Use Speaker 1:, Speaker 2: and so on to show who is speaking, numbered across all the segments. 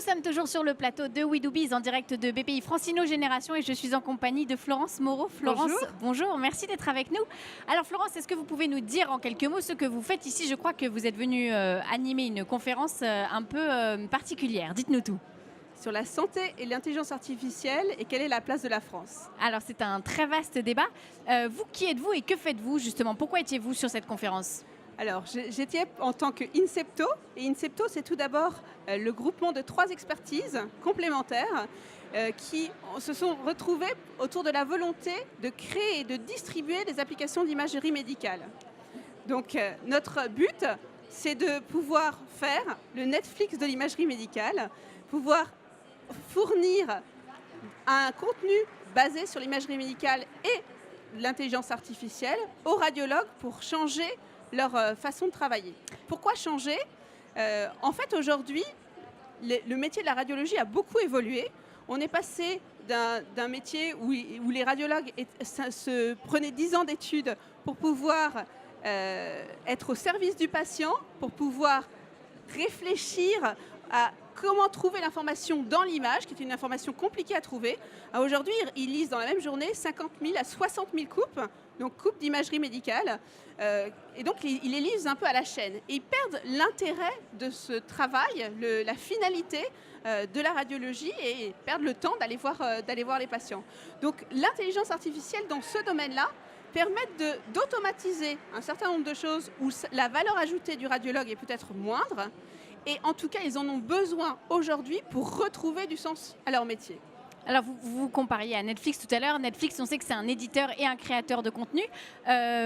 Speaker 1: sommes toujours sur le plateau de We Do Biz en direct de BPI Francino Génération et je suis en compagnie de Florence Moreau. Florence, bonjour, merci d'être avec nous. Alors Florence, est-ce que vous pouvez nous dire en quelques mots ce que vous faites ici? Je crois que vous êtes venue animer une conférence un peu particulière. Dites-nous tout.
Speaker 2: Sur la santé et l'intelligence artificielle et quelle est la place de la France.
Speaker 1: Alors c'est un très vaste débat. Vous, qui êtes-vous et que faites-vous justement? Pourquoi étiez-vous sur cette conférence?
Speaker 2: Alors, j'étais en tant qu'Incepto, et Incepto, c'est tout d'abord le groupement de 3 expertises complémentaires qui se sont retrouvées autour de la volonté de créer et de distribuer des applications d'imagerie médicale. Donc, notre but, c'est de pouvoir faire le Netflix de l'imagerie médicale, pouvoir fournir un contenu basé sur l'imagerie médicale et l'intelligence artificielle aux radiologues pour changer leur façon de travailler. Pourquoi changer? En fait, aujourd'hui, le métier de la radiologie a beaucoup évolué. On est passé d'un métier où les radiologues se prenaient 10 ans d'études pour pouvoir être au service du patient, pour pouvoir réfléchir à comment trouver l'information dans l'image, qui est une information compliquée à trouver. Aujourd'hui, ils lisent dans la même journée 50 000 à 60 000 coupes, donc coupes d'imagerie médicale. Et donc, ils les lisent un peu à la chaîne. Et ils perdent l'intérêt de ce travail, la finalité de la radiologie, et perdent le temps d'aller voir les patients. Donc, l'intelligence artificielle dans ce domaine-là permet d'automatiser un certain nombre de choses où la valeur ajoutée du radiologue est peut-être moindre. Et en tout cas, ils en ont besoin aujourd'hui pour retrouver du sens à leur métier.
Speaker 1: Alors, vous compariez à Netflix tout à l'heure. Netflix, on sait que c'est un éditeur et un créateur de contenu.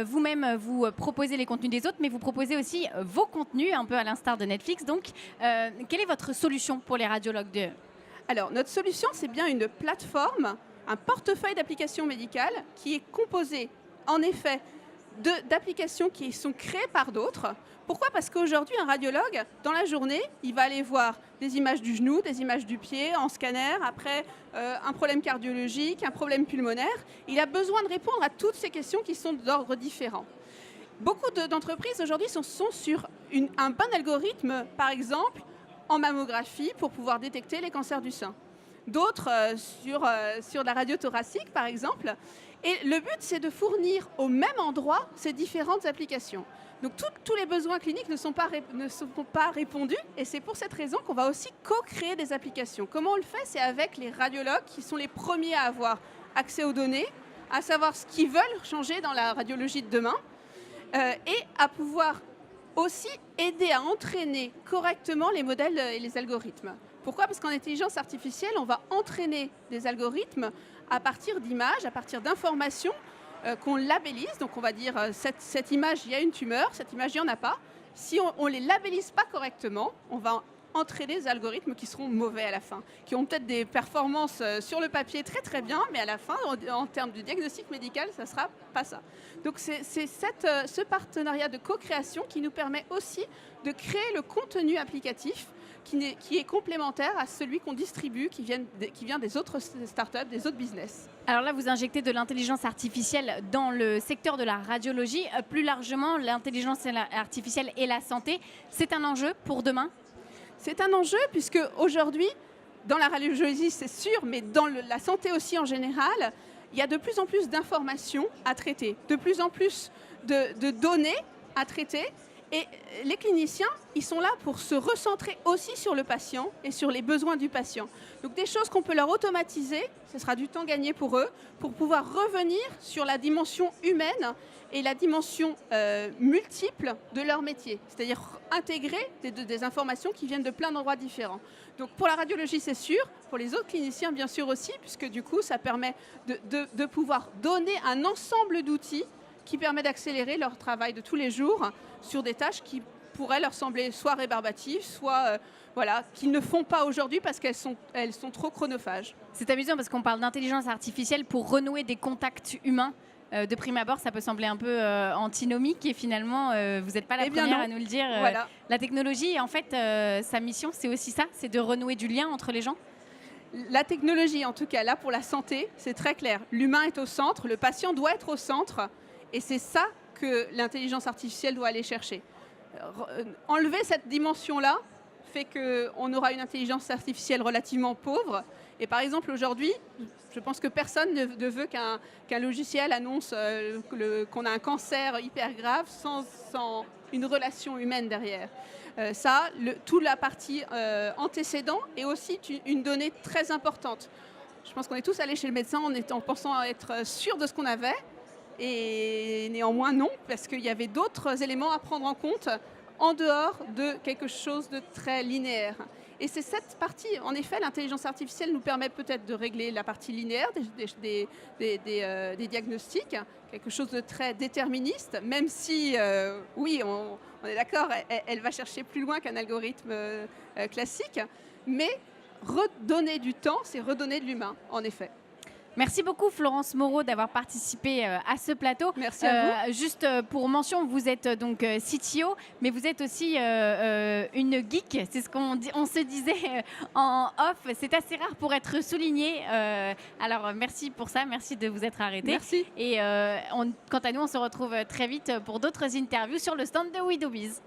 Speaker 1: Vous-même, vous proposez les contenus des autres, mais vous proposez aussi vos contenus, un peu à l'instar de Netflix. Donc, quelle est votre solution pour les radiologues
Speaker 2: Alors, notre solution, c'est bien une plateforme, un portefeuille d'applications médicales qui est composé, en effet, d'applications qui sont créées par d'autres. Pourquoi? Parce qu'aujourd'hui, un radiologue, dans la journée, il va aller voir des images du genou, des images du pied, en scanner, après un problème cardiologique, un problème pulmonaire. Il a besoin de répondre à toutes ces questions qui sont d'ordre différent. Beaucoup d'entreprises aujourd'hui sont sur un bon algorithme, par exemple, en mammographie, pour pouvoir détecter les cancers du sein. D'autres sur la radio thoracique, par exemple. Et le but, c'est de fournir au même endroit ces différentes applications. Donc, tous les besoins cliniques ne sont pas répondus. Et c'est pour cette raison qu'on va aussi co-créer des applications. Comment on le fait? C'est avec les radiologues qui sont les premiers à avoir accès aux données, à savoir ce qu'ils veulent changer dans la radiologie de demain et à pouvoir aussi aider à entraîner correctement les modèles et les algorithmes. Pourquoi? Parce qu'en intelligence artificielle, on va entraîner des algorithmes à partir d'images, à partir d'informations qu'on labellise. Donc on va dire, cette image, il y a une tumeur, cette image, il n'y en a pas. Si on ne les labellise pas correctement, on va entraîner des algorithmes qui seront mauvais à la fin, qui ont peut-être des performances sur le papier très très bien, mais à la fin, en termes de diagnostic médical, ça ne sera pas ça. Donc c'est ce partenariat de co-création qui nous permet aussi de créer le contenu applicatif qui est complémentaire à celui qu'on distribue, qui vient des autres startups, des autres business.
Speaker 1: Alors là, vous injectez de l'intelligence artificielle dans le secteur de la radiologie. Plus largement, l'intelligence artificielle et la santé, c'est un enjeu pour demain?
Speaker 2: C'est un enjeu puisque aujourd'hui, dans la radiologie, c'est sûr, mais dans la santé aussi en général, il y a de plus en plus d'informations à traiter, de plus en plus de données à traiter. Et les cliniciens, ils sont là pour se recentrer aussi sur le patient et sur les besoins du patient. Donc des choses qu'on peut leur automatiser, ce sera du temps gagné pour eux, pour pouvoir revenir sur la dimension humaine et la dimension multiple de leur métier. C'est-à-dire intégrer des informations qui viennent de plein d'endroits différents. Donc pour la radiologie, c'est sûr, pour les autres cliniciens, bien sûr aussi, puisque du coup, ça permet de pouvoir donner un ensemble d'outils qui permet d'accélérer leur travail de tous les jours sur des tâches qui pourraient leur sembler soit rébarbatives, soit qu'ils ne font pas aujourd'hui parce qu'elles sont trop chronophages.
Speaker 1: C'est amusant parce qu'on parle d'intelligence artificielle pour renouer des contacts humains. De prime abord, ça peut sembler un peu antinomique et finalement, vous n'êtes pas la première à nous le dire.
Speaker 2: Voilà.
Speaker 1: La technologie, en fait, sa mission, c'est aussi ça, c'est de renouer du lien entre les gens.
Speaker 2: La technologie, en tout cas, là, pour la santé, c'est très clair. L'humain est au centre, le patient doit être au centre. Et c'est ça que l'intelligence artificielle doit aller chercher. Enlever cette dimension-là fait qu'on aura une intelligence artificielle relativement pauvre. Et par exemple, aujourd'hui, je pense que personne ne veut qu'un logiciel annonce qu'on a un cancer hyper grave sans une relation humaine derrière. Toute la partie antécédent est aussi une donnée très importante. Je pense qu'on est tous allés chez le médecin en pensant être sûrs de ce qu'on avait. Et néanmoins, non, parce qu'il y avait d'autres éléments à prendre en compte en dehors de quelque chose de très linéaire. Et c'est cette partie, en effet, l'intelligence artificielle nous permet peut-être de régler la partie linéaire des diagnostics, quelque chose de très déterministe, même si, oui, on est d'accord, elle va chercher plus loin qu'un algorithme classique, mais redonner du temps, c'est redonner de l'humain, en effet.
Speaker 1: Merci beaucoup Florence Moreau d'avoir participé à ce plateau.
Speaker 2: Merci à vous.
Speaker 1: Juste pour mention, vous êtes donc CTO, mais vous êtes aussi une geek. C'est ce on se disait en off. C'est assez rare pour être souligné. Alors merci pour ça, merci de vous être arrêté.
Speaker 2: Merci.
Speaker 1: Et quant à nous, on se retrouve très vite pour d'autres interviews sur le stand de We Do Biz.